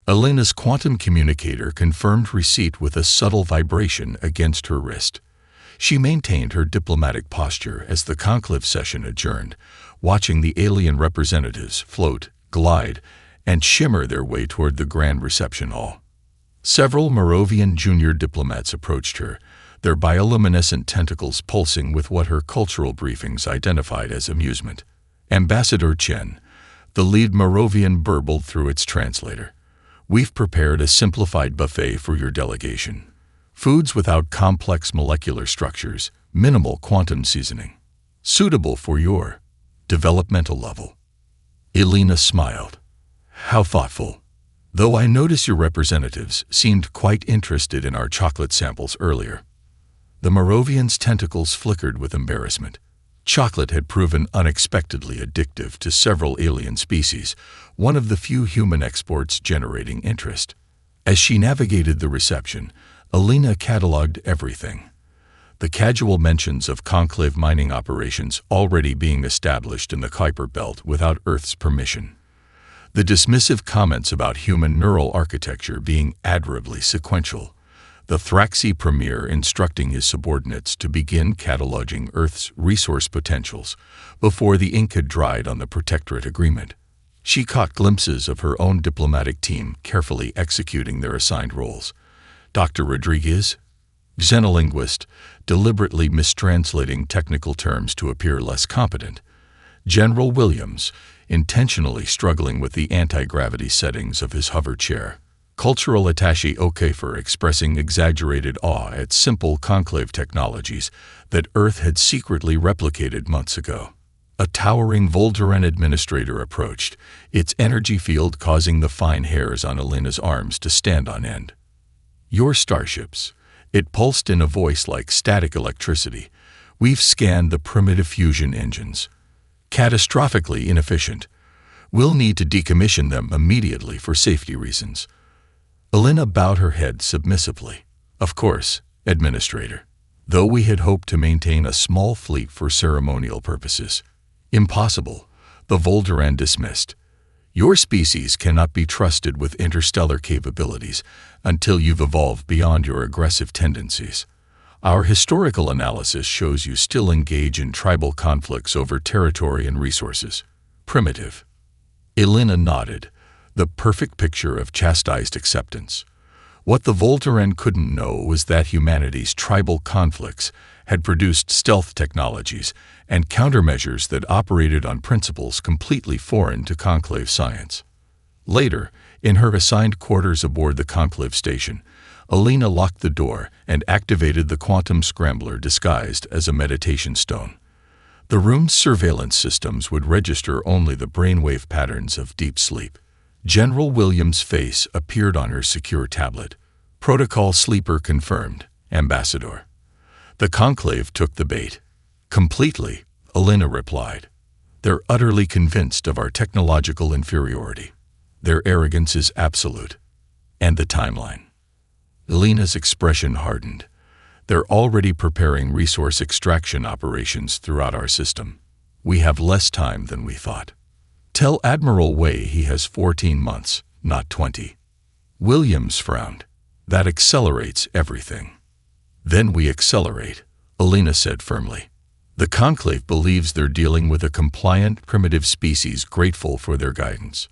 Elena's quantum communicator confirmed receipt with a subtle vibration against her wrist. She maintained her diplomatic posture as the conclave session adjourned, watching the alien representatives float, glide, and shimmer their way toward the grand reception hall. Several Moravian junior diplomats approached her, their bioluminescent tentacles pulsing with what her cultural briefings identified as amusement. Ambassador Chen, the lead Moravian, burbled through its translator. "We've prepared a simplified buffet for your delegation. Foods without complex molecular structures, minimal quantum seasoning. Suitable for your developmental level." Elena smiled. "How thoughtful. Though I notice your representatives seemed quite interested in our chocolate samples earlier." The Moravian's tentacles flickered with embarrassment. Chocolate had proven unexpectedly addictive to several alien species, one of the few human exports generating interest. As she navigated the reception, Elena cataloged everything. The casual mentions of conclave mining operations already being established in the Kuiper Belt without Earth's permission. The dismissive comments about human neural architecture being admirably sequential. The Thraxi premier instructing his subordinates to begin cataloging Earth's resource potentials before the ink had dried on the protectorate agreement. She caught glimpses of her own diplomatic team carefully executing their assigned roles. Dr. Rodriguez, xenolinguist, deliberately mistranslating technical terms to appear less competent. General Williams, intentionally struggling with the anti-gravity settings of his hover chair. Cultural attaché O'Kafer expressing exaggerated awe at simple conclave technologies that Earth had secretly replicated months ago. A towering Volduran administrator approached, its energy field causing the fine hairs on Elena's arms to stand on end. "Your starships," it pulsed in a voice like static electricity. "We've scanned the primitive fusion engines. Catastrophically inefficient. We'll need to decommission them immediately for safety reasons." Elena bowed her head submissively. "Of course, Administrator. Though we had hoped to maintain a small fleet for ceremonial purposes." "Impossible," the Volduran dismissed. "Your species cannot be trusted with interstellar capabilities until you've evolved beyond your aggressive tendencies. Our historical analysis shows you still engage in tribal conflicts over territory and resources. Primitive." Elena nodded, the perfect picture of chastised acceptance. What the Volduran couldn't know was that humanity's tribal conflicts had produced stealth technologies and countermeasures that operated on principles completely foreign to conclave science. Later, in her assigned quarters aboard the conclave station, Elena locked the door and activated the quantum scrambler disguised as a meditation stone. The room's surveillance systems would register only the brainwave patterns of deep sleep. General Williams' face appeared on her secure tablet. "Protocol sleeper confirmed, Ambassador." The conclave took the bait. "Completely," Elena replied. "They're utterly convinced of our technological inferiority. Their arrogance is absolute." "And the timeline?" Elena's expression hardened. "They're already preparing resource extraction operations throughout our system. We have less time than we thought. Tell Admiral Wei he has 14 months, not 20. Williams frowned. "That accelerates everything." "Then we accelerate," Elena said firmly. "The Conclave believes they're dealing with a compliant, primitive species grateful for their guidance.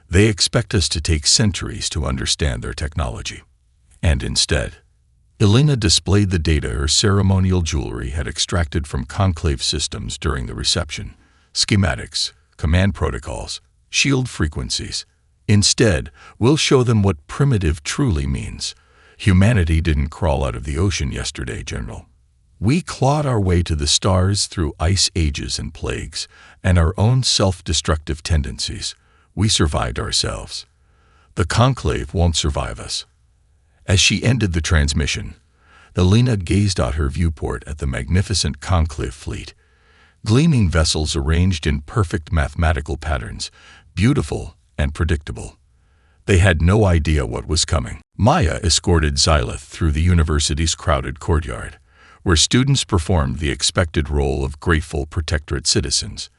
They expect us to take centuries to understand their technology. And instead..." Elena displayed the data her ceremonial jewelry had extracted from Conclave systems during the reception. Schematics, command protocols, shield frequencies. "Instead, we'll show them what primitive truly means. Humanity didn't crawl out of the ocean yesterday, General. We clawed our way to the stars through ice ages and plagues, and our own self-destructive tendencies. We survived ourselves. The Conclave won't survive us." As she ended the transmission, Elena gazed out her viewport at the magnificent Conclave fleet. Gleaming vessels arranged in perfect mathematical patterns, beautiful and predictable. They had no idea what was coming. Maya escorted Xylith through the university's crowded courtyard, where students performed the expected role of grateful protectorate citizens.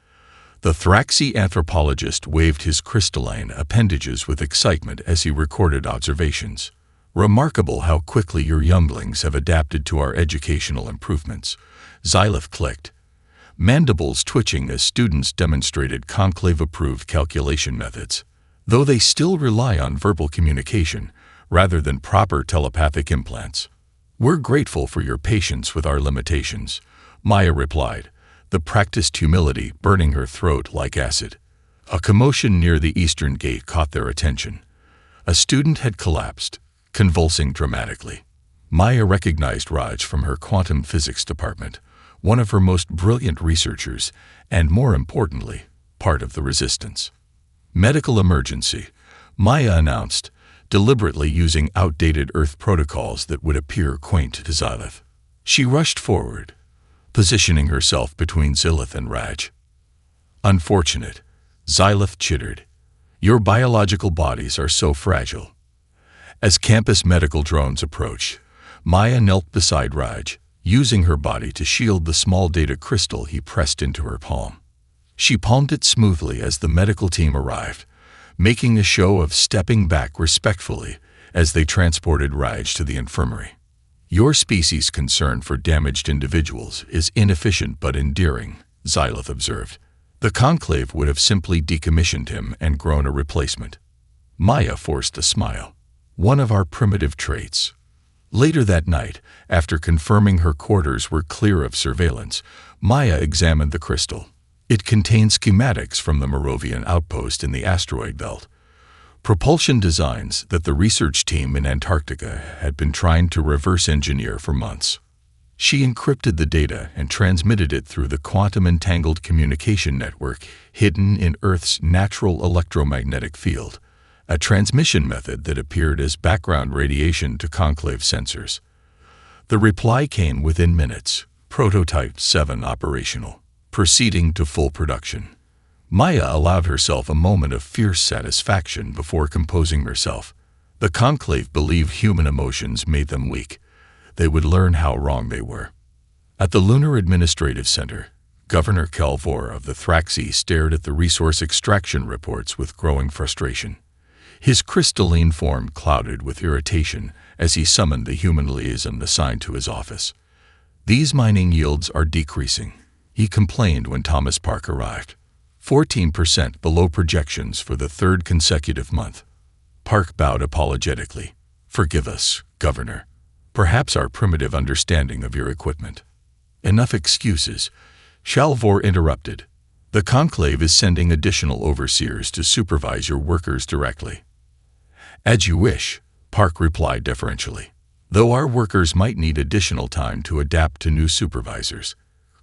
The Thraxi anthropologist waved his crystalline appendages with excitement as he recorded observations. "Remarkable how quickly your younglings have adapted to our educational improvements." Xylith clicked, mandibles twitching as students demonstrated conclave-approved calculation methods. Though they still rely on verbal communication rather than proper telepathic implants. "We're grateful for your patience with our limitations," Maya replied, the practiced humility burning her throat like acid. A commotion near the eastern gate caught their attention. A student had collapsed, convulsing dramatically. Maya recognized Raj from her quantum physics department, one of her most brilliant researchers, and more importantly, part of the resistance. "Medical emergency," Maya announced, deliberately using outdated Earth protocols that would appear quaint to Xylith. She rushed forward, positioning herself between Xylith and Raj. "Unfortunate," Xylith chittered. "Your biological bodies are so fragile." As campus medical drones approached, Maya knelt beside Raj, using her body to shield the small data crystal he pressed into her palm. She palmed it smoothly as the medical team arrived, making a show of stepping back respectfully as they transported Raj to the infirmary. "Your species' concern for damaged individuals is inefficient but endearing," Xylith observed. "The Conclave would have simply decommissioned him and grown a replacement." Maya forced a smile. "One of our primitive traits." Later that night, after confirming her quarters were clear of surveillance, Maya examined the crystal. It contained schematics from the Moravian outpost in the asteroid belt, propulsion designs that the research team in Antarctica had been trying to reverse engineer for months. She encrypted the data and transmitted it through the quantum-entangled communication network hidden in Earth's natural electromagnetic field, a transmission method that appeared as background radiation to conclave sensors. The reply came within minutes, Prototype 7 operational, proceeding to full production. Maya allowed herself a moment of fierce satisfaction before composing herself. The Conclave believed human emotions made them weak. They would learn how wrong they were. At the Lunar Administrative Center, Governor Kelvor of the Thraxi stared at the resource extraction reports with growing frustration. His crystalline form clouded with irritation as he summoned the human liaison assigned to his office. "These mining yields are decreasing," he complained when Thomas Park arrived. 14% below projections for the third consecutive month. Park bowed apologetically. "Forgive us, Governor. Perhaps our primitive understanding of your equipment." "Enough excuses," Shalvor interrupted. "The Conclave is sending additional overseers to supervise your workers directly." "As you wish," Park replied deferentially. "Though our workers might need additional time to adapt to new supervisors.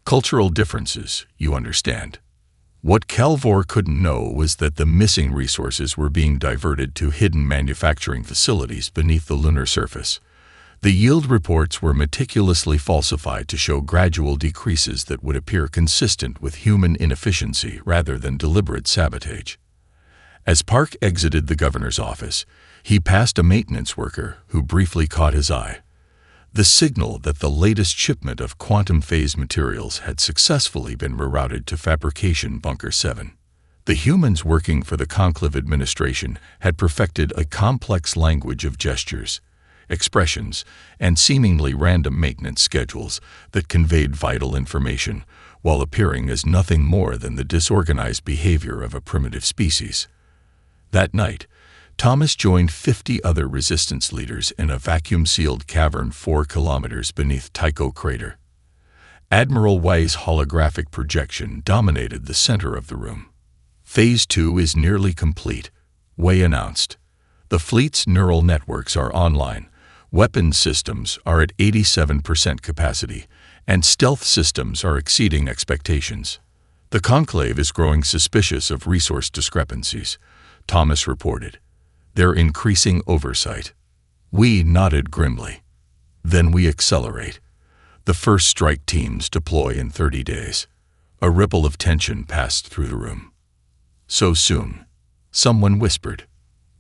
Cultural differences, you understand." What Kelvor couldn't know was that the missing resources were being diverted to hidden manufacturing facilities beneath the lunar surface. The yield reports were meticulously falsified to show gradual decreases that would appear consistent with human inefficiency rather than deliberate sabotage. As Park exited the governor's office, he passed a maintenance worker who briefly caught his eye. The signal that the latest shipment of quantum phase materials had successfully been rerouted to Fabrication Bunker 7. The humans working for the Conclave administration had perfected a complex language of gestures, expressions, and seemingly random maintenance schedules that conveyed vital information while appearing as nothing more than the disorganized behavior of a primitive species. That night, Thomas joined 50 other resistance leaders in a vacuum-sealed cavern 4 kilometers beneath Tycho crater. Admiral Wei's holographic projection dominated the center of the room. "Phase 2 is nearly complete," Wei announced. "The fleet's neural networks are online, weapons systems are at 87% capacity, and stealth systems are exceeding expectations. The Conclave is growing suspicious of resource discrepancies," Thomas reported. "They're increasing oversight." We nodded grimly. "Then we accelerate. The first strike teams deploy in 30 days. A ripple of tension passed through the room. "So soon?" someone whispered.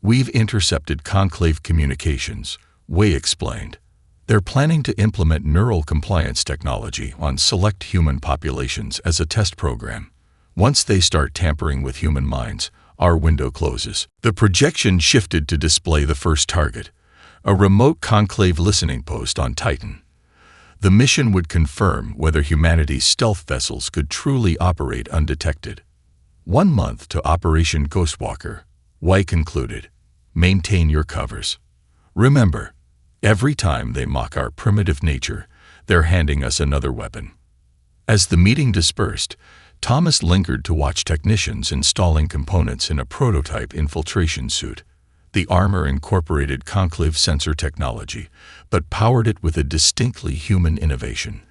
"We've intercepted Conclave communications," Wei explained. "They're planning to implement neural compliance technology on select human populations as a test program. Once they start tampering with human minds, our window closes. The projection shifted to display the first target, a remote conclave listening post on Titan. The mission would confirm whether humanity's stealth vessels could truly operate undetected. 1 month to Operation Ghostwalker, Y concluded. Maintain your covers. Remember, every time they mock our primitive nature, they're handing us another weapon. As the meeting dispersed, Thomas lingered to watch technicians installing components in a prototype infiltration suit. The armor incorporated conclave sensor technology, but powered it with a distinctly human innovation: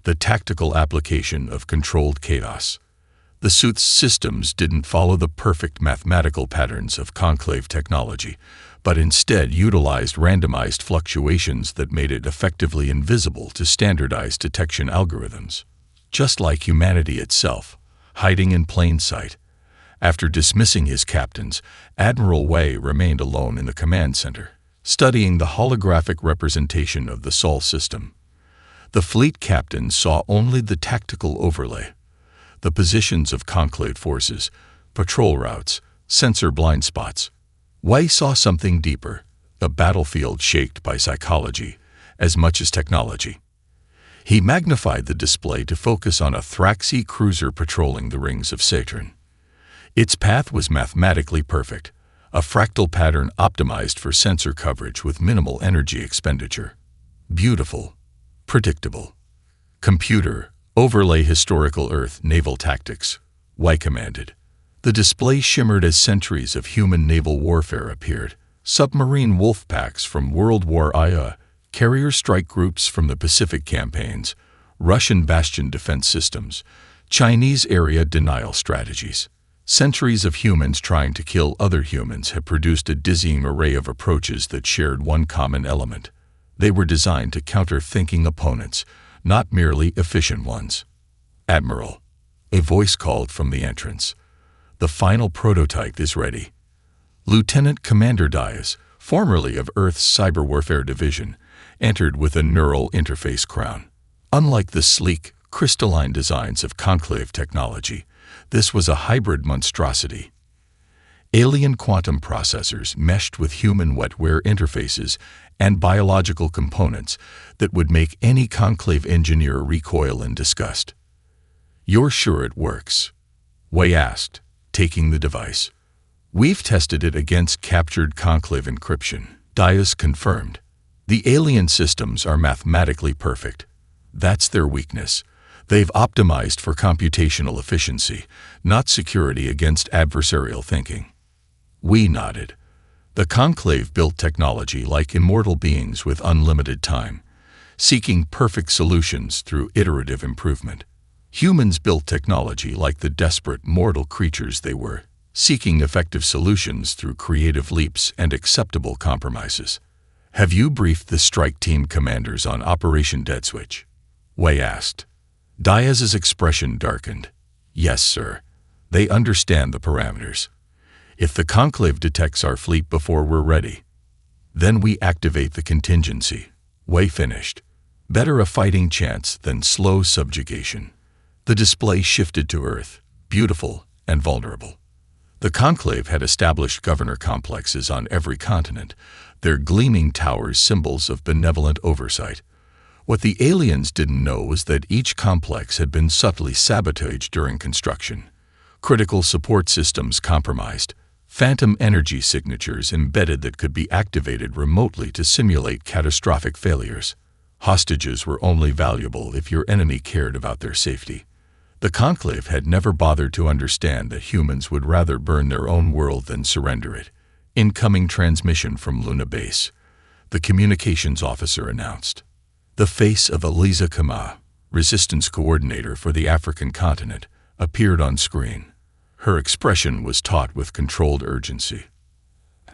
the tactical application of controlled chaos. The suit's systems didn't follow the perfect mathematical patterns of conclave technology, but instead utilized randomized fluctuations that made it effectively invisible to standardized detection algorithms. Just like humanity itself, hiding in plain sight. After dismissing his captains, Admiral Wei remained alone in the command center, studying the holographic representation of the Sol system. The fleet captain saw only the tactical overlay, the positions of conclave forces, patrol routes, sensor blind spots. Wei saw something deeper, a battlefield shaped by psychology as much as technology. He magnified the display to focus on a Thraxi cruiser patrolling the rings of Saturn. Its path was mathematically perfect, a fractal pattern optimized for sensor coverage with minimal energy expenditure. Beautiful, predictable. Computer, overlay historical Earth naval tactics, Y commanded. The display shimmered as centuries of human naval warfare appeared: submarine wolf packs from World War I, carrier strike groups from the Pacific campaigns, Russian bastion defense systems, Chinese area denial strategies. Centuries of humans trying to kill other humans had produced a dizzying array of approaches that shared one common element. They were designed to counter thinking opponents, not merely efficient ones. "Admiral," a voice called from the entrance. "The final prototype is ready." Lieutenant Commander Dias, formerly of Earth's Cyber Warfare Division, entered with a neural interface crown. Unlike the sleek, crystalline designs of conclave technology, this was a hybrid monstrosity. Alien quantum processors meshed with human wetware interfaces and biological components that would make any conclave engineer recoil in disgust. "You're sure it works?" Wei asked, taking the device. "We've tested it against captured conclave encryption," Dias confirmed. "The alien systems are mathematically perfect. That's their weakness. They've optimized for computational efficiency, not security against adversarial thinking." We nodded. The Conclave built technology like immortal beings with unlimited time, seeking perfect solutions through iterative improvement. Humans built technology like the desperate mortal creatures they were, seeking effective solutions through creative leaps and acceptable compromises. "Have you briefed the strike team commanders on Operation Dead Switch?" Wei asked. Diaz's expression darkened. "Yes, sir. They understand the parameters. If the Conclave detects our fleet before we're ready, then we activate the contingency." Wei finished. "Better a fighting chance than slow subjugation." The display shifted to Earth, beautiful and vulnerable. The Conclave had established governor complexes on every continent, their gleaming towers symbols of benevolent oversight. What the aliens didn't know was that each complex had been subtly sabotaged during construction. Critical support systems compromised, phantom energy signatures embedded that could be activated remotely to simulate catastrophic failures. Hostages were only valuable if your enemy cared about their safety. The Conclave had never bothered to understand that humans would rather burn their own world than surrender it. "Incoming transmission from Luna Base," the communications officer announced. The face of Eliza Kama, resistance coordinator for the African continent, appeared on screen. Her expression was taut with controlled urgency.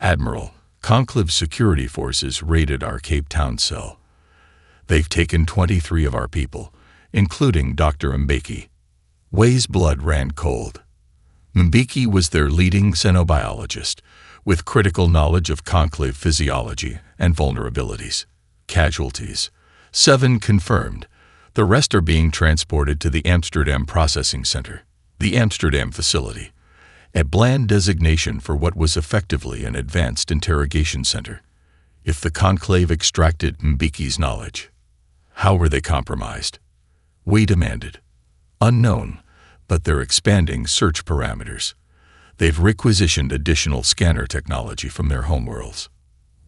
"Admiral, Conclave security forces raided our Cape Town cell. They've taken 23 of our people, including Dr. Mbeki." Wei's blood ran cold. Mbeki was their leading xenobiologist, with critical knowledge of Conclave physiology and vulnerabilities. "Casualties. 7 confirmed. The rest are being transported to the Amsterdam Processing Center." The Amsterdam facility, a bland designation for what was effectively an advanced interrogation center. If the Conclave extracted Mbiki's knowledge, how were they compromised? We demanded. Unknown, but they're expanding search parameters. They've requisitioned additional scanner technology from their homeworlds.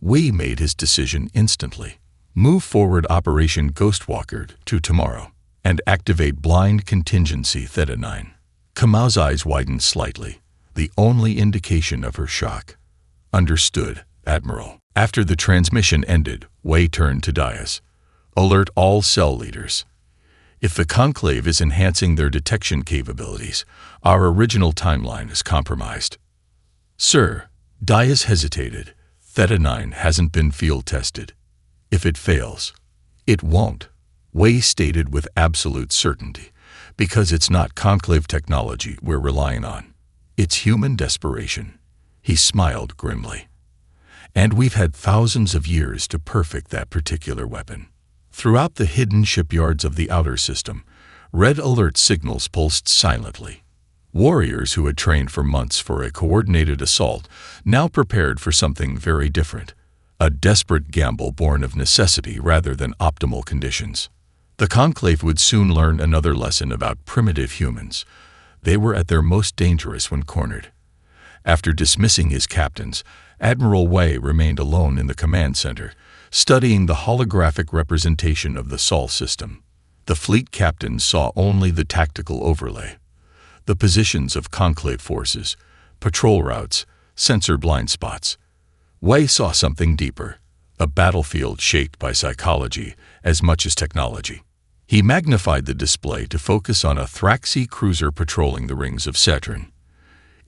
We made his decision instantly. Move forward Operation Ghostwalker to tomorrow and activate Blind Contingency Theta 9. Kamau's eyes widened slightly, the only indication of her shock. Understood, Admiral. After the transmission ended, Wei turned to Dias. Alert all cell leaders. If the Conclave is enhancing their detection capabilities, our original timeline is compromised. Sir, Dias hesitated. Theta 9 hasn't been field tested. If it fails, it won't, Wei stated with absolute certainty, because it's not Conclave technology we're relying on. It's human desperation. He smiled grimly. And we've had thousands of years to perfect that particular weapon. Throughout the hidden shipyards of the outer system, red alert signals pulsed silently. Warriors who had trained for months for a coordinated assault now prepared for something very different, a desperate gamble born of necessity rather than optimal conditions. The Conclave would soon learn another lesson about primitive humans. They were at their most dangerous when cornered. After dismissing his captains, Admiral Wei remained alone in the command center, studying the holographic representation of the Sol system. The fleet captains saw only the tactical overlay, the positions of Conclave forces, patrol routes, sensor blind spots. Wei saw something deeper, a battlefield shaped by psychology as much as technology. He magnified the display to focus on a Thraxi cruiser patrolling the rings of Saturn.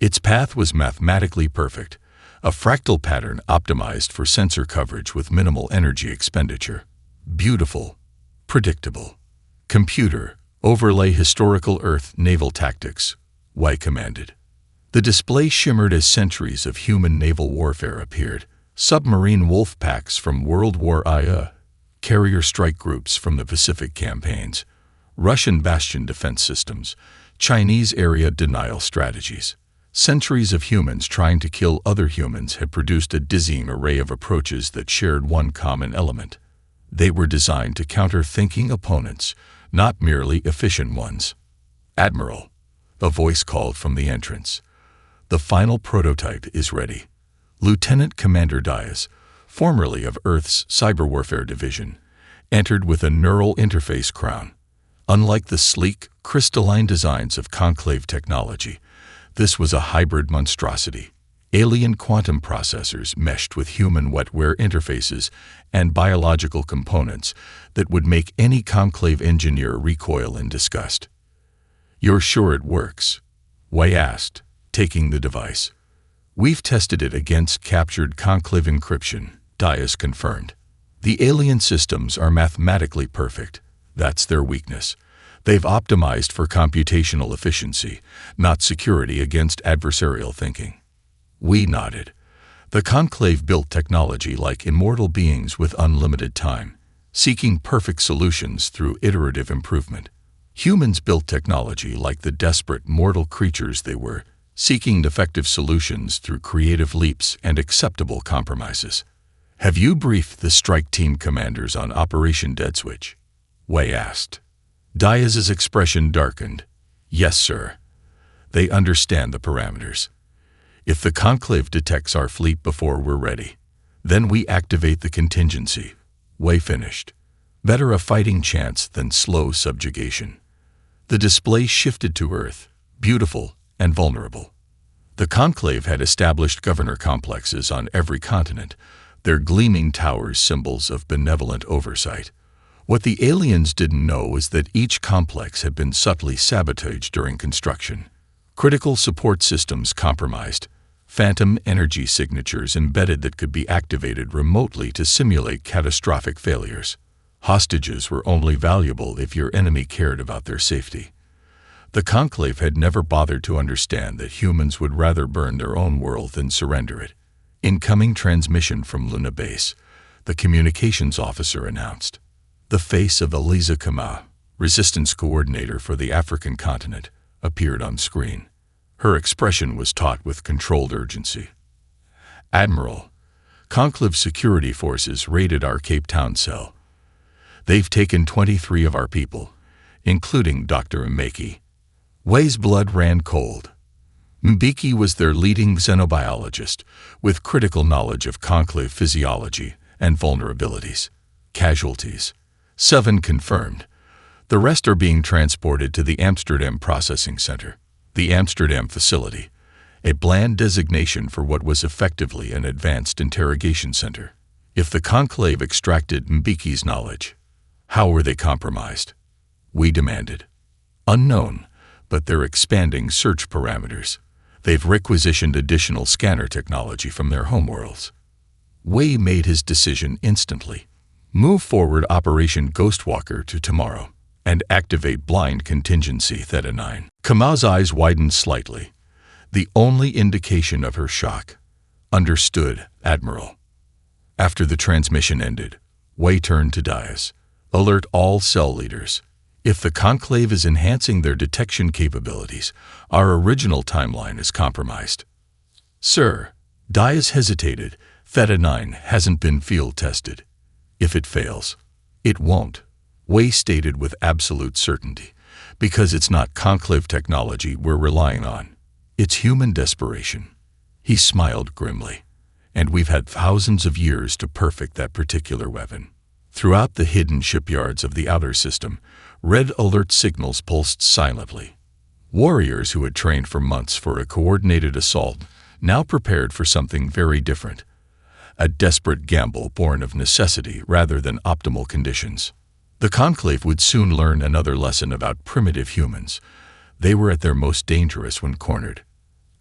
Its path was mathematically perfect, a fractal pattern optimized for sensor coverage with minimal energy expenditure. Beautiful, predictable. Computer, overlay historical Earth naval tactics, Wei commanded. The display shimmered as centuries of human naval warfare appeared. Submarine wolf packs from World War II, carrier strike groups from the Pacific campaigns, Russian bastion defense systems, Chinese area denial strategies. Centuries of humans trying to kill other humans had produced a dizzying array of approaches that shared one common element. They were designed to counter thinking opponents, not merely efficient ones. Admiral, a voice called from the entrance. The final prototype is ready. Lieutenant Commander Dias, formerly of Earth's Cyber Warfare Division, entered with a neural interface crown. Unlike the sleek, crystalline designs of Conclave technology, this was a hybrid monstrosity. Alien quantum processors meshed with human wetware interfaces and biological components that would make any Conclave engineer recoil in disgust. "You're sure it works?" Wei asked, taking the device. "We've tested it against captured Conclave encryption," Dias confirmed. "The alien systems are mathematically perfect. That's their weakness. They've optimized for computational efficiency, not security against adversarial thinking." We nodded. The Conclave built technology like immortal beings with unlimited time, seeking perfect solutions through iterative improvement. Humans built technology like the desperate mortal creatures they were, seeking effective solutions through creative leaps and acceptable compromises. "Have you briefed the strike team commanders on Operation Dead Switch?" Wei asked. Dias's expression darkened. "Yes, sir. They understand the parameters. If the Conclave detects our fleet before we're ready, then we activate the contingency," Wei finished. "Better a fighting chance than slow subjugation." The display shifted to Earth, beautiful and vulnerable. The Conclave had established governor complexes on every continent, their gleaming towers symbols of benevolent oversight. What the aliens didn't know was that each complex had been subtly sabotaged during construction. Critical support systems compromised, phantom energy signatures embedded that could be activated remotely to simulate catastrophic failures. Hostages were only valuable if your enemy cared about their safety. The Conclave had never bothered to understand that humans would rather burn their own world than surrender it. "Incoming transmission from Luna Base," the communications officer announced. The face of Eliza Kamau, resistance coordinator for the African continent, appeared on screen. Her expression was taut with controlled urgency. "Admiral, Conclave security forces raided our Cape Town cell. They've taken 23 of our people, including Dr. Mbeki." Wei's blood ran cold. Mbeki was their leading xenobiologist, with critical knowledge of Conclave physiology and vulnerabilities. "Casualties. 7 confirmed. The rest are being transported to the Amsterdam Processing Center." The Amsterdam facility, a bland designation for what was effectively an advanced interrogation center. If the Conclave extracted Mbeki's knowledge, how were they compromised? We demanded. "Unknown, but they're expanding search parameters. They've requisitioned additional scanner technology from their homeworlds." Wei made his decision instantly. "Move forward Operation Ghostwalker to tomorrow, and activate Blind Contingency Theta 9. Kamau's eyes widened slightly, the only indication of her shock. "Understood, Admiral." After the transmission ended, Wei turned to Dias. "Alert all cell leaders. If the Conclave is enhancing their detection capabilities, our original timeline is compromised." "Sir," Dias hesitated, "Theta 9 hasn't been field tested. If it fails, it won't," Wei stated with absolute certainty, "because it's not Conclave technology we're relying on. It's human desperation." He smiled grimly. "And we've had thousands of years to perfect that particular weapon." Throughout the hidden shipyards of the outer system, red alert signals pulsed silently. Warriors who had trained for months for a coordinated assault now prepared for something very different. A desperate gamble born of necessity rather than optimal conditions. The Conclave would soon learn another lesson about primitive humans. They were at their most dangerous when cornered.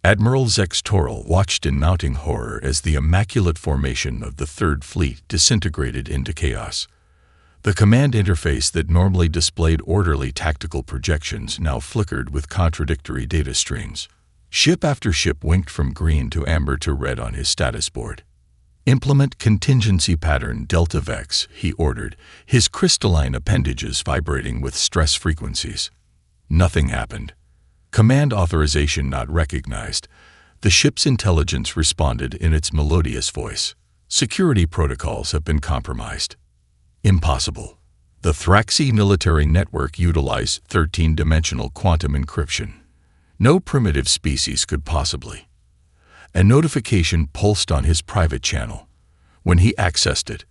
Admiral Zex Toral watched in mounting horror as the immaculate formation of the Third Fleet disintegrated into chaos. The command interface that normally displayed orderly tactical projections now flickered with contradictory data streams. Ship after ship winked from green to amber to red on his status board. "Implement contingency pattern Delta Vex," he ordered, his crystalline appendages vibrating with stress frequencies. Nothing happened. Command authorization not recognized. The ship's intelligence responded in its melodious voice. "Security protocols have been compromised." Impossible. The Thraxi military network utilized 13-dimensional quantum encryption. No primitive species could possibly. A notification pulsed on his private channel. When he accessed it,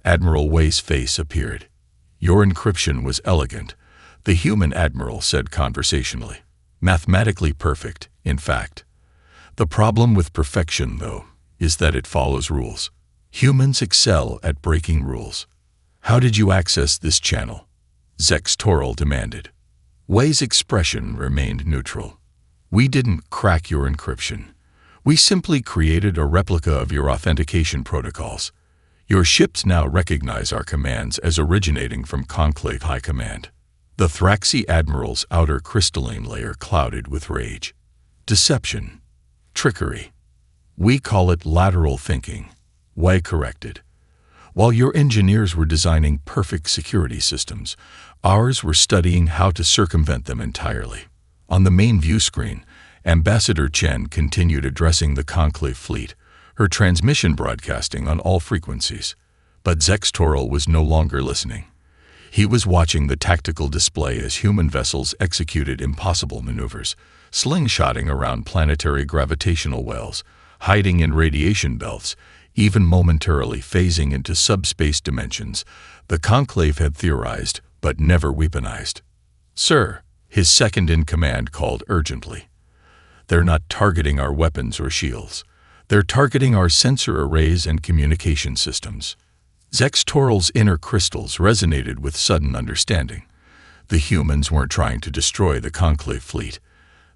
Admiral Wei's face appeared. "Your encryption was elegant," the human admiral said conversationally. "Mathematically perfect, in fact. The problem with perfection, though, is that it follows rules. Humans excel at breaking rules." "How did you access this channel?" Zex Toral demanded. Wei's expression remained neutral. "We didn't crack your encryption. We simply created a replica of your authentication protocols. Your ships now recognize our commands as originating from Conclave High Command." The Thraxi Admiral's outer crystalline layer clouded with rage. "Deception. Trickery. We call it lateral thinking," Wei corrected. "While your engineers were designing perfect security systems, ours were studying how to circumvent them entirely." On the main view screen, Ambassador Chen continued addressing the Conclave fleet, her transmission broadcasting on all frequencies. But Zex Toral was no longer listening. He was watching the tactical display as human vessels executed impossible maneuvers, slingshotting around planetary gravitational wells, hiding in radiation belts, even momentarily phasing into subspace dimensions the Conclave had theorized but never weaponized. "Sir," his second-in-command called urgently. "They're not targeting our weapons or shields. They're targeting our sensor arrays and communication systems." Zex Toral's inner crystals resonated with sudden understanding. The humans weren't trying to destroy the Conclave fleet.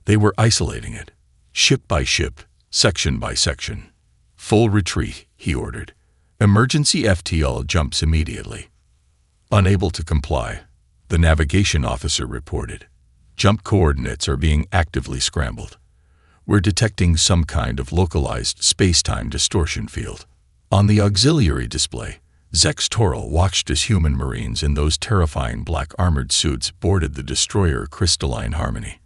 They were isolating it, ship by ship, section by section. "Full retreat," he ordered. "Emergency FTL jumps immediately." Unable to comply, the navigation officer reported. "Jump coordinates are being actively scrambled. We're detecting some kind of localized space-time distortion field." On the auxiliary display, Zex Toral watched as human marines in those terrifying black armored suits boarded the destroyer Crystalline Harmony.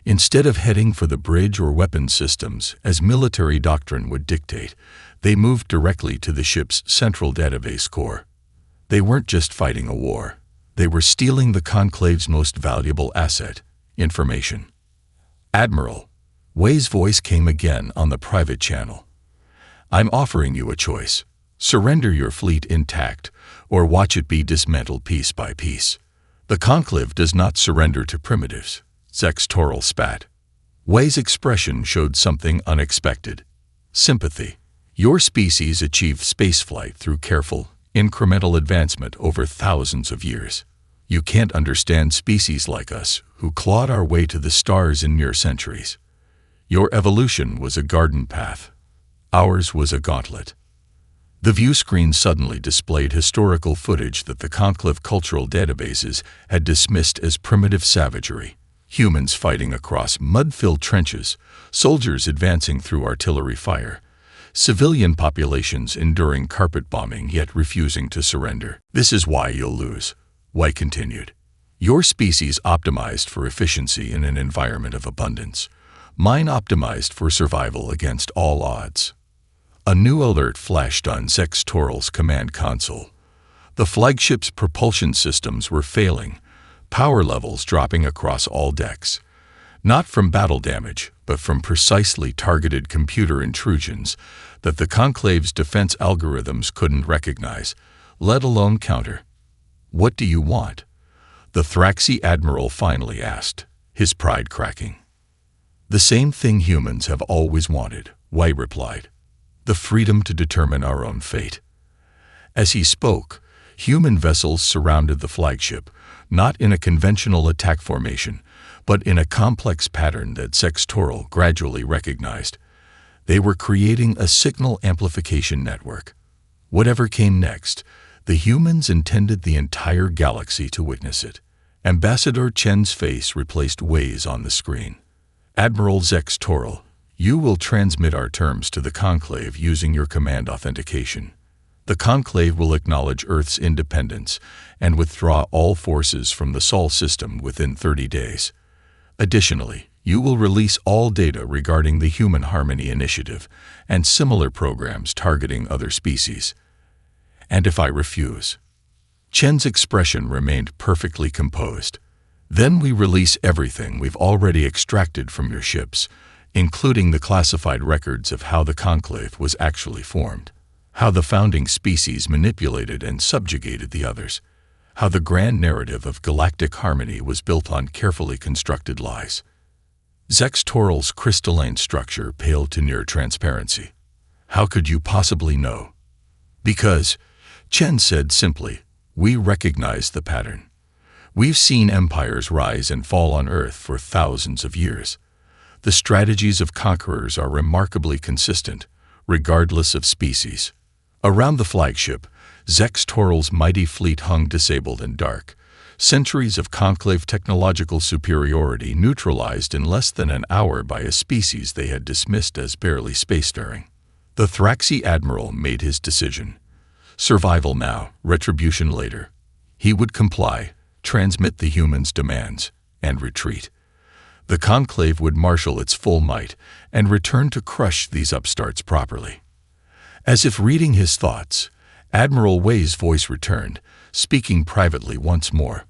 Instead of heading for the bridge or weapons systems, as military doctrine would dictate, they moved directly to the ship's central database core. They weren't just fighting a war. They were stealing the Conclave's most valuable asset, information. "Admiral," Wei's voice came again on the private channel. "I'm offering you a choice. Surrender your fleet intact, or watch it be dismantled piece by piece. The Conclave does not surrender to primitives." Zex Toral spat. Wei's expression showed something unexpected. Sympathy. "Your species achieved spaceflight through careful, incremental advancement over thousands of years. You can't understand species like us, who clawed our way to the stars in mere centuries. Your evolution was a garden path. Ours was a gauntlet." The view screen suddenly displayed historical footage that the Conclave cultural databases had dismissed as primitive savagery. Humans fighting across mud-filled trenches, soldiers advancing through artillery fire, civilian populations enduring carpet bombing yet refusing to surrender. "This is why you'll lose," Wei continued. "Your species optimized for efficiency in an environment of abundance. Mine optimized for survival against all odds." A new alert flashed on Zex Toral's command console. The flagship's propulsion systems were failing, power levels dropping across all decks. Not from battle damage, but from precisely targeted computer intrusions that the Conclave's defense algorithms couldn't recognize, let alone counter. "What do you want?" the Thraxi Admiral finally asked, his pride cracking. "The same thing humans have always wanted," Wei replied. "The freedom to determine our own fate." As he spoke, human vessels surrounded the flagship, not in a conventional attack formation, but in a complex pattern that Zex Toral gradually recognized. They were creating a signal amplification network. Whatever came next, the humans intended the entire galaxy to witness it. Ambassador Chen's face replaced Wei's on the screen. "Admiral Zex Toral, you will transmit our terms to the Conclave using your command authentication. The Conclave will acknowledge Earth's independence and withdraw all forces from the Sol system within 30 days. Additionally, you will release all data regarding the Human Harmony Initiative and similar programs targeting other species. And if I refuse?" Chen's expression remained perfectly composed. "Then we release everything we've already extracted from your ships, including the classified records of how the Conclave was actually formed, how the founding species manipulated and subjugated the others, how the grand narrative of galactic harmony was built on carefully constructed lies." Zex Toral's crystalline structure paled to near transparency. "How could you possibly know?" "Because," Chen said simply, "we recognize the pattern. We've seen empires rise and fall on Earth for thousands of years. The strategies of conquerors are remarkably consistent, regardless of species." Around the flagship, Zex Toral's mighty fleet hung disabled and dark, centuries of Conclave technological superiority neutralized in less than an hour by a species they had dismissed as barely spacefaring. The Thraxi Admiral made his decision. Survival now, retribution later. He would comply, transmit the humans' demands, and retreat. The Conclave would marshal its full might and return to crush these upstarts properly. As if reading his thoughts, Admiral Wei's voice returned, speaking privately once more.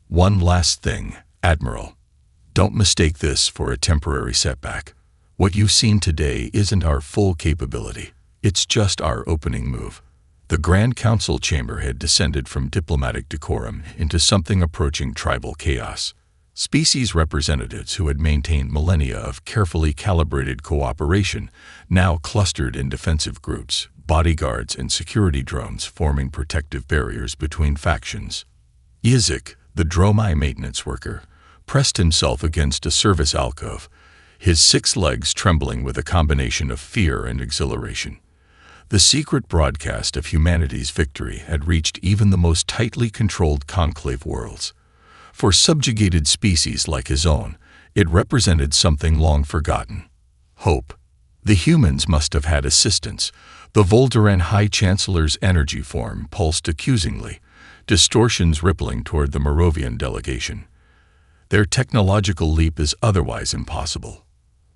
"One last thing, Admiral. Don't mistake this for a temporary setback. What you've seen today isn't our full capability. It's just our opening move." The Grand Council chamber had descended from diplomatic decorum into something approaching tribal chaos. Species representatives who had maintained millennia of carefully calibrated cooperation now clustered in defensive groups, bodyguards and security drones forming protective barriers between factions. Yizik, the Dromai maintenance worker, pressed himself against a service alcove, his 6 legs trembling with a combination of fear and exhilaration. The secret broadcast of humanity's victory had reached even the most tightly controlled Conclave worlds. For subjugated species like his own, it represented something long forgotten: hope. The humans must have had assistance. The Volduran High Chancellor's energy form pulsed accusingly, distortions rippling toward the Moravian delegation. Their technological leap is otherwise impossible.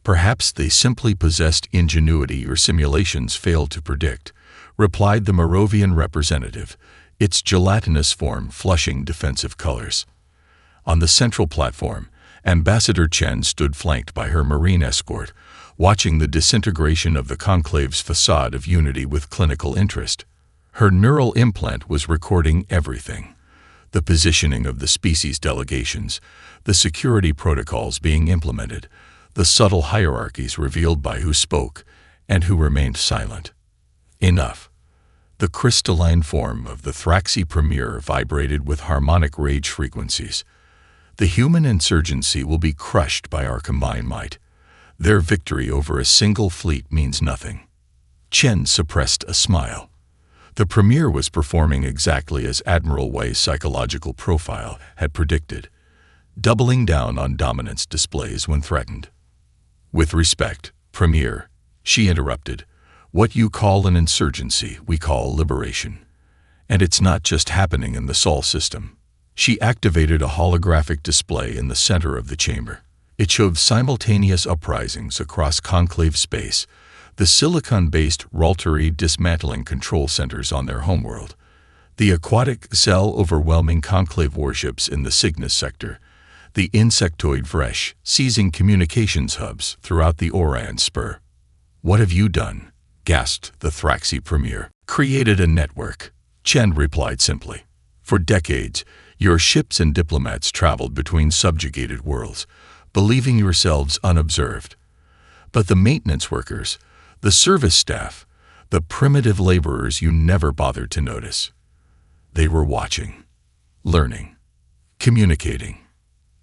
Perhaps they simply possessed ingenuity your simulations failed to predict, replied the Moravian representative, its gelatinous form flushing defensive colors. On the central platform, Ambassador Chen stood flanked by her marine escort, watching the disintegration of the conclave's facade of unity with clinical interest. Her neural implant was recording everything: the positioning of the species delegations, the security protocols being implemented, the subtle hierarchies revealed by who spoke and who remained silent. Enough. The crystalline form of the Thraxi Premier vibrated with harmonic rage frequencies. The human insurgency will be crushed by our combined might. Their victory over a single fleet means nothing. Chen suppressed a smile. The Premier was performing exactly as Admiral Wei's psychological profile had predicted, doubling down on dominance displays when threatened. With respect, Premier, she interrupted, what you call an insurgency, we call liberation. And it's not just happening in the Sol system. She activated a holographic display in the center of the chamber. It showed simultaneous uprisings across conclave space, the silicon-based Ralteri dismantling control centers on their homeworld, the aquatic cell-overwhelming conclave warships in the Cygnus sector, the insectoid Vresh seizing communications hubs throughout the Orion Spur. What have you done? Gasped the Thraxi Premier. Created a network, Chen replied simply. For decades, your ships and diplomats traveled between subjugated worlds, believing yourselves unobserved. But the maintenance workers, the service staff, the primitive laborers you never bothered to notice. They were watching, learning, communicating.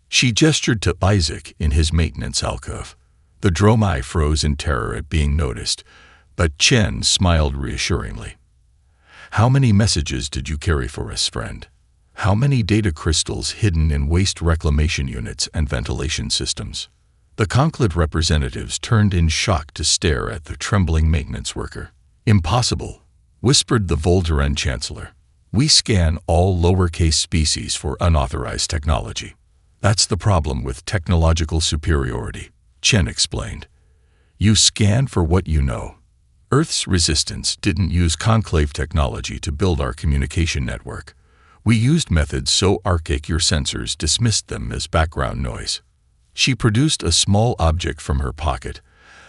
She gestured to Isaac in his maintenance alcove. The Dromai froze in terror at being noticed, but Chen smiled reassuringly. How many messages did you carry for us, friend? How many data crystals hidden in waste reclamation units and ventilation systems? The conclave representatives turned in shock to stare at the trembling maintenance worker. Impossible, whispered the Volduran Chancellor. We scan all lowercase species for unauthorized technology. That's the problem with technological superiority, Chen explained. You scan for what you know. Earth's resistance didn't use conclave technology to build our communication network. We used methods so archaic your sensors dismissed them as background noise. She produced a small object from her pocket,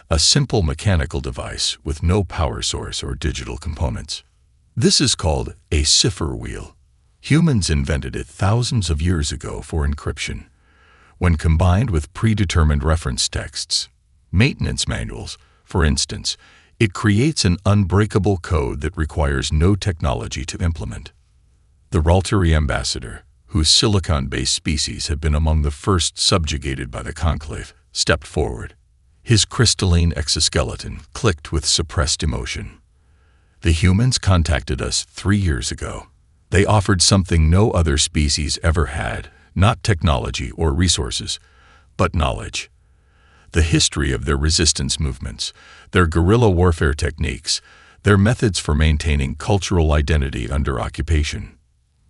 a simple mechanical device with no power source or digital components. This is called a cipher wheel. Humans invented it thousands of years ago for encryption. When combined with predetermined reference texts, maintenance manuals, for instance, it creates an unbreakable code that requires no technology to implement. The Ralteri ambassador, whose silicon-based species had been among the first subjugated by the conclave, stepped forward. His crystalline exoskeleton clicked with suppressed emotion. The humans contacted us 3 years ago. They offered something no other species ever had, not technology or resources, but knowledge. The history of their resistance movements, their guerrilla warfare techniques, their methods for maintaining cultural identity under occupation.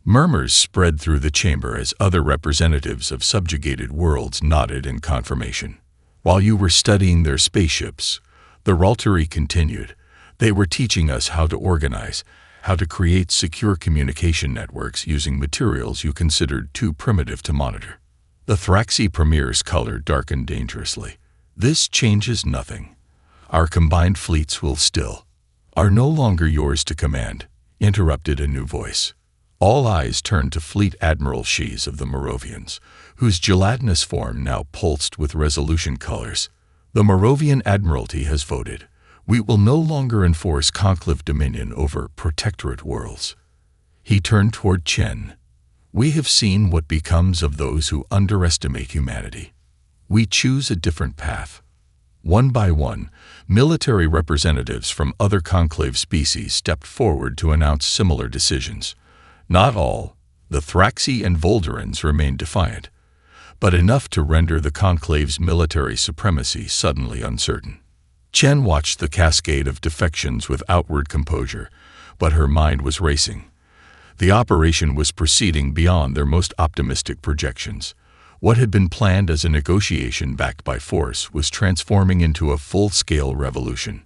Murmurs spread through the chamber as other representatives of subjugated worlds nodded in confirmation. While you were studying their spaceships, the Ralteri continued. They were teaching us how to organize, how to create secure communication networks using materials you considered too primitive to monitor. The Thraxi Premier's color darkened dangerously. This changes nothing. Our combined fleets will still are no longer yours to command, interrupted a new voice. All eyes turned to Fleet Admiral Shiz of the Moravians, whose gelatinous form now pulsed with resolution colors. The Moravian Admiralty has voted. We will no longer enforce conclave dominion over protectorate worlds. He turned toward Chen. We have seen what becomes of those who underestimate humanity. We choose a different path. One by one, military representatives from other conclave species stepped forward to announce similar decisions. Not all, the Thraxi and Voldurans remained defiant, but enough to render the conclave's military supremacy suddenly uncertain. Chen watched the cascade of defections with outward composure, but her mind was racing. The operation was proceeding beyond their most optimistic projections. What had been planned as a negotiation backed by force was transforming into a full-scale revolution.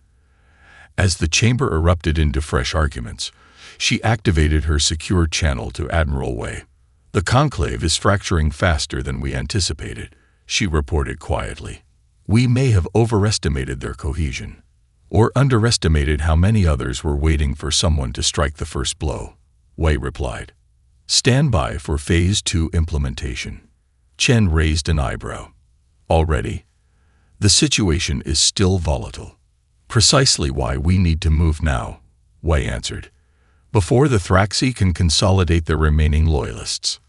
As the chamber erupted into fresh arguments, she activated her secure channel to Admiral Wei. "The conclave is fracturing faster than we anticipated," she reported quietly. "We may have overestimated their cohesion, or underestimated how many others were waiting for someone to strike the first blow," Wei replied. "Stand by for Phase 2 implementation." Chen raised an eyebrow. "Already? The situation is still volatile." "Precisely why we need to move now," Wei answered, "before the Thraxi can consolidate their remaining loyalists."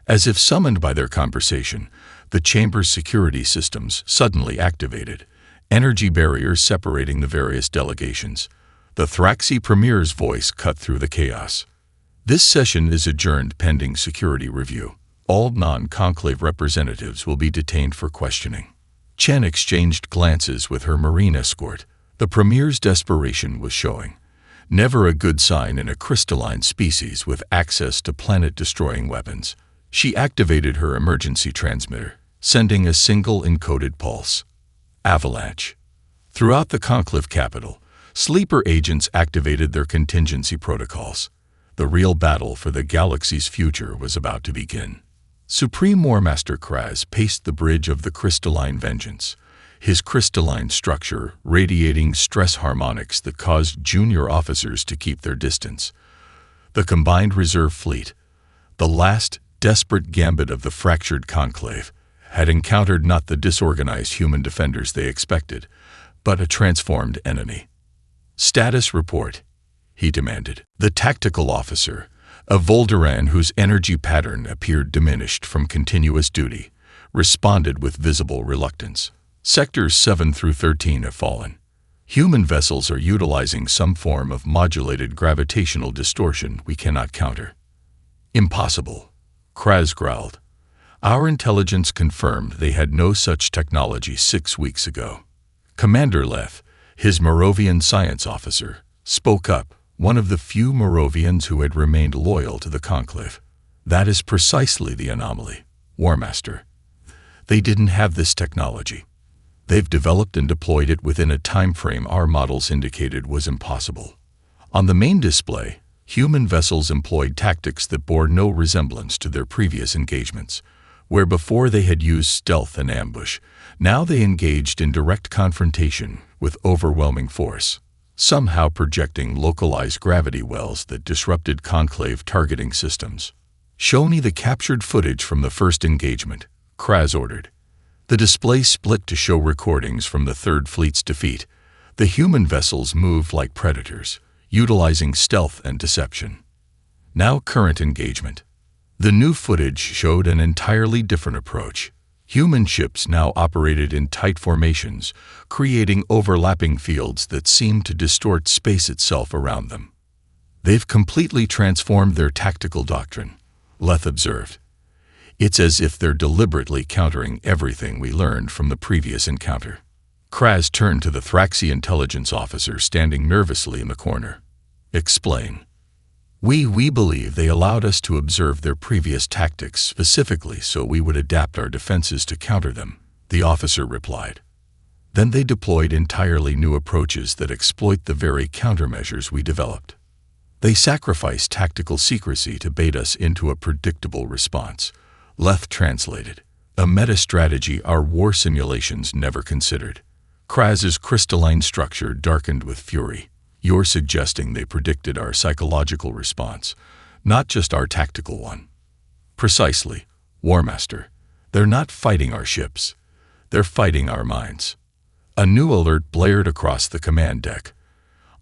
As if summoned by their conversation, the chamber's security systems suddenly activated, energy barriers separating the various delegations. The Thraxi Premier's voice cut through the chaos. "This session is adjourned pending security review. All non-conclave representatives will be detained for questioning." Chen exchanged glances with her marine escort. The Premier's desperation was showing. Never a good sign in a crystalline species with access to planet-destroying weapons. She activated her emergency transmitter, sending a single encoded pulse. Avalanche. Throughout the conclave capital, sleeper agents activated their contingency protocols. The real battle for the galaxy's future was about to begin. Supreme Warmaster Kraz paced the bridge of the crystalline vengeance, his crystalline structure radiating stress harmonics that caused junior officers to keep their distance. The combined reserve fleet, the last desperate gambit of the fractured conclave, had encountered not the disorganized human defenders they expected, but a transformed enemy. "Status report," he demanded. The tactical officer, a Volduran whose energy pattern appeared diminished from continuous duty, responded with visible reluctance. "Sectors 7 through 13 have fallen. Human vessels are utilizing some form of modulated gravitational distortion we cannot counter." "Impossible," Kraz growled. "Our intelligence confirmed they had no such technology 6 weeks ago." Commander Leth, his Moravian science officer, spoke up, one of the few Moravians who had remained loyal to the conclave. "That is precisely the anomaly, Warmaster. They didn't have this technology. They've developed and deployed it within a time frame our models indicated was impossible. On the main display, human vessels employed tactics that bore no resemblance to their previous engagements. Where before they had used stealth and ambush, now they engaged in direct confrontation with overwhelming force, somehow projecting localized gravity wells that disrupted conclave targeting systems. "Show me the captured footage from the first engagement," Kraz ordered. The display split to show recordings from the Third Fleet's defeat. The human vessels moved like predators, utilizing stealth and deception. Now current engagement. The new footage showed an entirely different approach. Human ships now operated in tight formations, creating overlapping fields that seemed to distort space itself around them. "They've completely transformed their tactical doctrine," Leth observed. "It's as if they're deliberately countering everything we learned from the previous encounter." Kraz turned to the Thraxi intelligence officer standing nervously in the corner. "Explain." We believe they allowed us to observe their previous tactics specifically so we would adapt our defenses to counter them," the officer replied. "Then they deployed entirely new approaches that exploit the very countermeasures we developed. They sacrificed tactical secrecy to bait us into a predictable response," Leth translated. "A meta-strategy our war simulations never considered." Kraz's crystalline structure darkened with fury. "You're suggesting they predicted our psychological response, not just our tactical one." "Precisely, Warmaster. They're not fighting our ships. They're fighting our minds." A new alert blared across the command deck.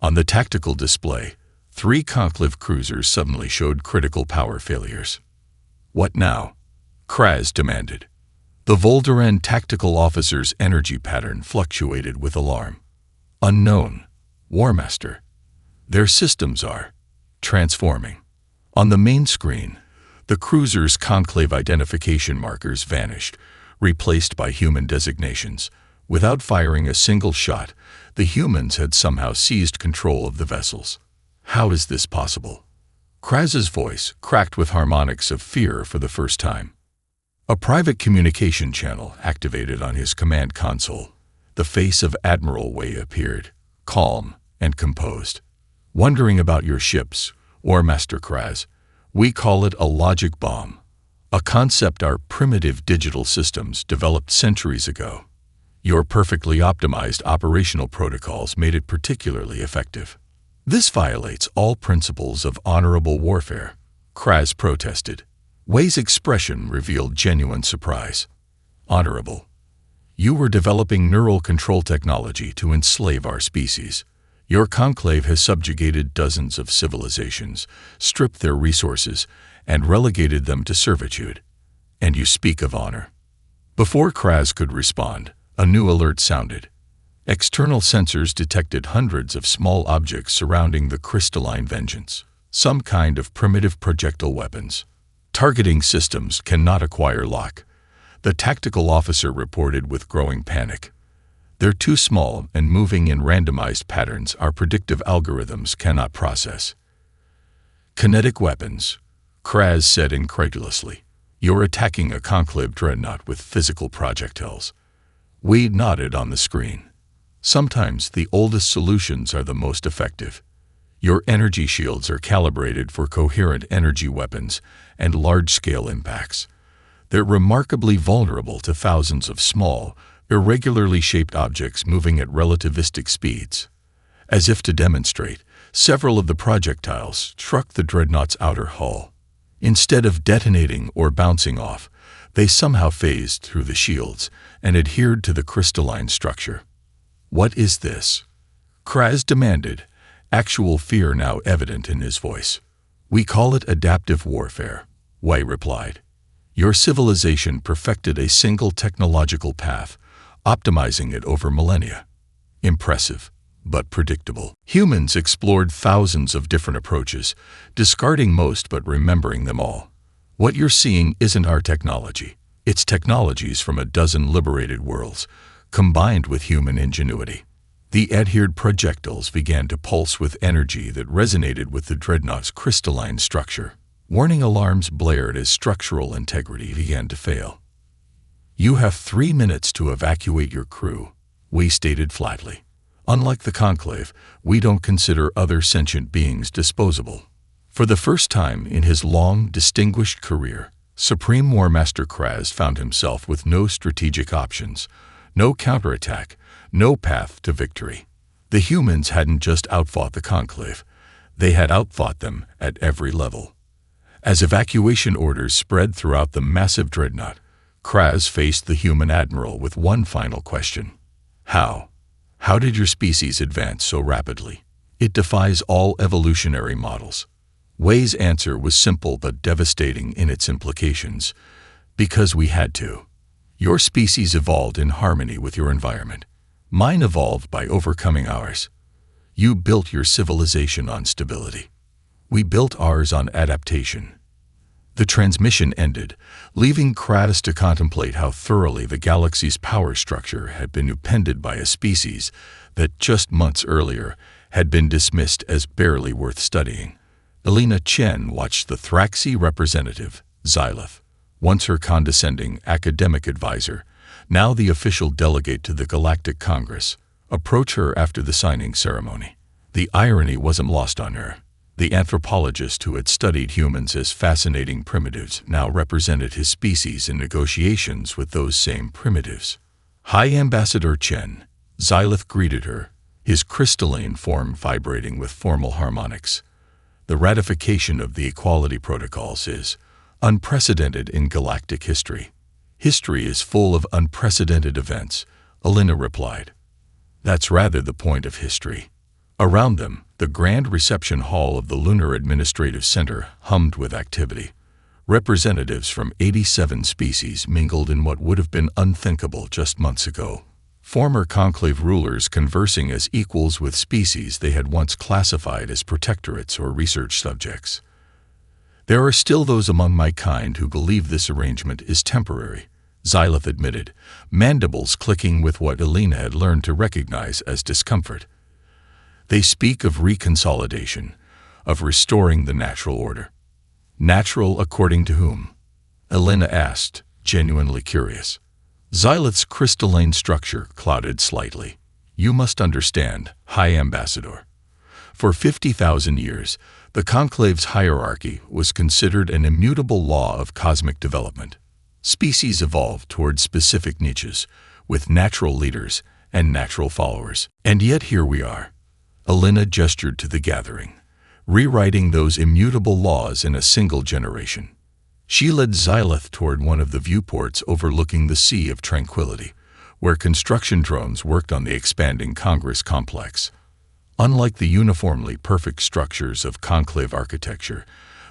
On the tactical display, 3 conclave cruisers suddenly showed critical power failures. "What now?" Kraz demanded. The Volduran tactical officer's energy pattern fluctuated with alarm. "Unknown, Warmaster. Their systems are transforming." On the main screen, the cruiser's conclave identification markers vanished, replaced by human designations. Without firing a single shot, the humans had somehow seized control of the vessels. "How is this possible?" Kraz's voice cracked with harmonics of fear for the first time. A private communication channel activated on his command console. The face of Admiral Wei appeared, calm and composed. Wondering about your ships, or Master Kraz, we call it a logic bomb, a concept our primitive digital systems developed centuries ago. Your perfectly optimized operational protocols made it particularly effective. This violates all principles of honorable warfare, Kraz protested. Wei's expression revealed genuine surprise. Honorable. You were developing neural control technology to enslave our species. Your conclave has subjugated dozens of civilizations, stripped their resources, and relegated them to servitude. And you speak of honor. Before Kraz could respond, a new alert sounded. External sensors detected hundreds of small objects surrounding the crystalline vengeance, some kind of primitive projectile weapons. Targeting systems cannot acquire lock, the tactical officer reported with growing panic. They're too small and moving in randomized patterns our predictive algorithms cannot process. Kinetic weapons, Kraz said incredulously. You're attacking a conclave dreadnought with physical projectiles. We nodded on the screen. Sometimes the oldest solutions are the most effective. Your energy shields are calibrated for coherent energy weapons and large-scale impacts. They're remarkably vulnerable to thousands of small, irregularly shaped objects moving at relativistic speeds. As if to demonstrate, several of the projectiles struck the dreadnought's outer hull. Instead of detonating or bouncing off, they somehow phased through the shields and adhered to the crystalline structure. What is this? Kraz demanded, actual fear now evident in his voice. We call it adaptive warfare, Wei replied. Your civilization perfected a single technological path, optimizing it over millennia. Impressive, but predictable. Humans explored thousands of different approaches, discarding most but remembering them all. What you're seeing isn't our technology. It's technologies from a dozen liberated worlds, combined with human ingenuity. The adhered projectiles began to pulse with energy that resonated with the dreadnought's crystalline structure. Warning alarms blared as structural integrity began to fail. You have 3 minutes to evacuate your crew, Wei stated flatly. Unlike the Conclave, we don't consider other sentient beings disposable. For the first time in his long, distinguished career, Supreme War Master Kraz found himself with no strategic options, no counterattack, no path to victory. The humans hadn't just outfought the Conclave, they had outfought them at every level. As evacuation orders spread throughout the massive dreadnought, Kraz faced the human admiral with one final question. How? How did your species advance so rapidly? It defies all evolutionary models. Wei's answer was simple but devastating in its implications. Because we had to. Your species evolved in harmony with your environment. Mine evolved by overcoming ours. You built your civilization on stability. We built ours on adaptation. The transmission ended, leaving Kraz to contemplate how thoroughly the galaxy's power structure had been upended by a species that just months earlier had been dismissed as barely worth studying. Elena Chen watched the Thraxi representative, Xylith, once her condescending academic advisor, now the official delegate to the Galactic Congress, approach her after the signing ceremony. The irony wasn't lost on her. The anthropologist who had studied humans as fascinating primitives now represented his species in negotiations with those same primitives. High Ambassador Chen, Xylith greeted her, his crystalline form vibrating with formal harmonics. The ratification of the equality protocols is unprecedented in galactic history. History is full of unprecedented events, Elena replied. That's rather the point of history. Around them, the grand reception hall of the Lunar Administrative Center hummed with activity. Representatives from 87 species mingled in what would have been unthinkable just months ago. Former conclave rulers conversing as equals with species they had once classified as protectorates or research subjects. There are still those among my kind who believe this arrangement is temporary, Xylith admitted, mandibles clicking with what Elena had learned to recognize as discomfort. They speak of reconsolidation, of restoring the natural order. Natural according to whom? Elena asked, genuinely curious. Xylith's crystalline structure clouded slightly. "You must understand, High Ambassador. For 50,000 years, the Conclave's hierarchy was considered an immutable law of cosmic development. Species evolved toward specific niches, with natural leaders and natural followers. And yet here we are." Alina gestured to the gathering, rewriting those immutable laws in a single generation. She led Xylith toward one of the viewports overlooking the Sea of Tranquility, where construction drones worked on the expanding Congress complex. Unlike the uniformly perfect structures of conclave architecture,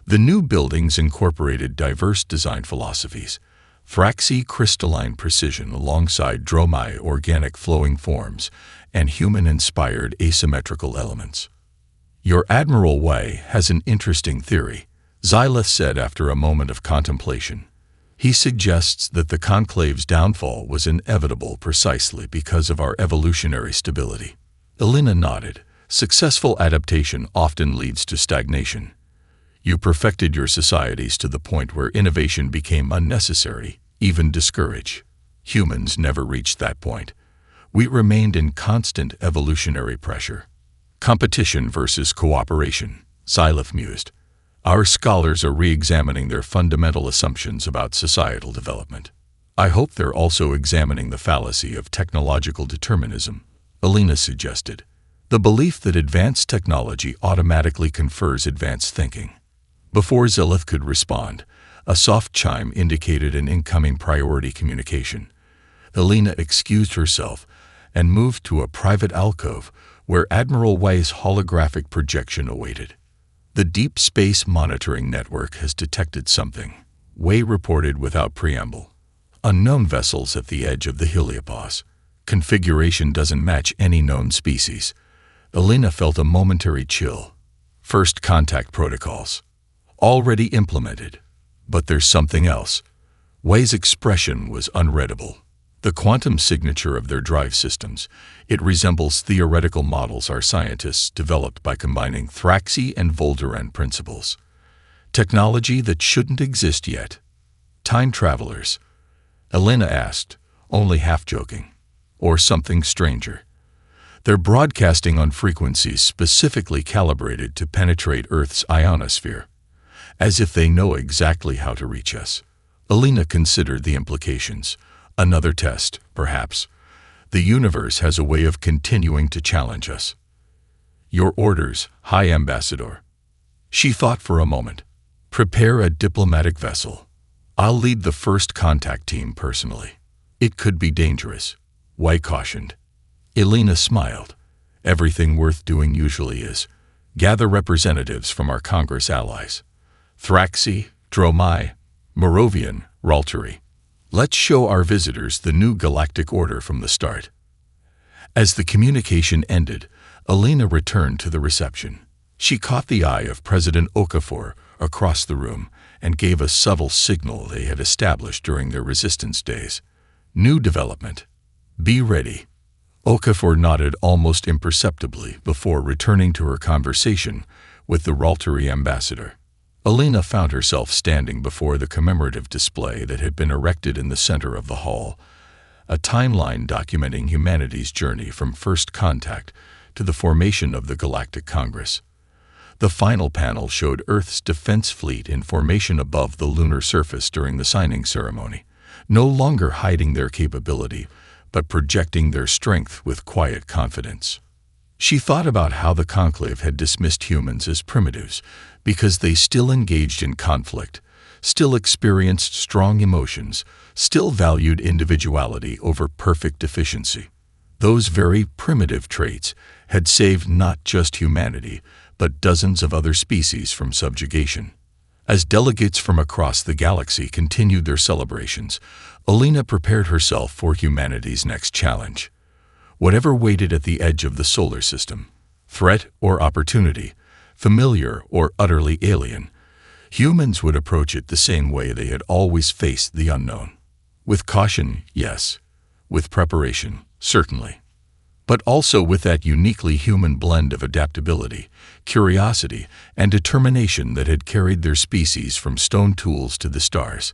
the new buildings incorporated diverse design philosophies: Thraxi crystalline precision alongside Dromai organic flowing forms, and human-inspired asymmetrical elements. "Your Admiral Wei has an interesting theory," Xylith said after a moment of contemplation. "He suggests that the Conclave's downfall was inevitable precisely because of our evolutionary stability." Alina nodded. "Successful adaptation often leads to stagnation. You perfected your societies to the point where innovation became unnecessary, even discouraged. Humans never reached that point. We remained in constant evolutionary pressure. Competition versus cooperation," Xylith mused. "Our scholars are re-examining their fundamental assumptions about societal development. I hope they're also examining the fallacy of technological determinism," Alina suggested. "The belief that advanced technology automatically confers advanced thinking." Before Xylith could respond, a soft chime indicated an incoming priority communication. Alina excused herself and moved to a private alcove where Admiral Wei's holographic projection awaited. "The Deep Space Monitoring Network has detected something," Wei reported without preamble. "Unknown vessels at the edge of the heliopause. Configuration doesn't match any known species." Alina felt a momentary chill. First contact protocols. Already implemented. But there's something else. Wei's expression was unreadable. The quantum signature of their drive systems. It resembles theoretical models our scientists developed by combining Thraxi and Volderan principles. Technology that shouldn't exist yet. Time travelers? Alina asked, only half joking. Or something stranger. They're broadcasting on frequencies specifically calibrated to penetrate Earth's ionosphere. As if they know exactly how to reach us. Alina considered the implications. Another test, perhaps. The universe has a way of continuing to challenge us. "Your orders, High Ambassador." She thought for a moment. "Prepare a diplomatic vessel. I'll lead the first contact team personally. It could be dangerous," Wei cautioned. Alina smiled. "Everything worth doing usually is. Gather representatives from our Congress allies. Thraxi, Dromai, Moravian, Raltari. Let's show our visitors the new galactic order from the start." As the communication ended, Alina returned to the reception. She caught the eye of President Okafor across the room and gave a subtle signal they had established during their resistance days. "New development. Be ready." Okafor nodded almost imperceptibly before returning to her conversation with the Raltari ambassador. Alina found herself standing before the commemorative display that had been erected in the center of the hall, a timeline documenting humanity's journey from first contact to the formation of the Galactic Congress. The final panel showed Earth's defense fleet in formation above the lunar surface during the signing ceremony, no longer hiding their capability, but projecting their strength with quiet confidence. She thought about how the Conclave had dismissed humans as primitives because they still engaged in conflict, still experienced strong emotions, still valued individuality over perfect efficiency. Those very primitive traits had saved not just humanity, but dozens of other species from subjugation. As delegates from across the galaxy continued their celebrations, Alina prepared herself for humanity's next challenge. Whatever waited at the edge of the solar system, threat or opportunity, familiar or utterly alien, humans would approach it the same way they had always faced the unknown. With caution, yes. With preparation, certainly. But also with that uniquely human blend of adaptability, curiosity, and determination that had carried their species from stone tools to the stars.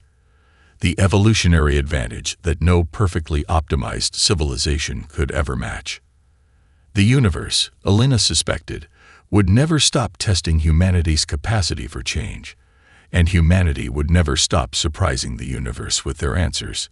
the evolutionary advantage that no perfectly optimized civilization could ever match. The universe, Alina suspected, would never stop testing humanity's capacity for change, and humanity would never stop surprising the universe with their answers.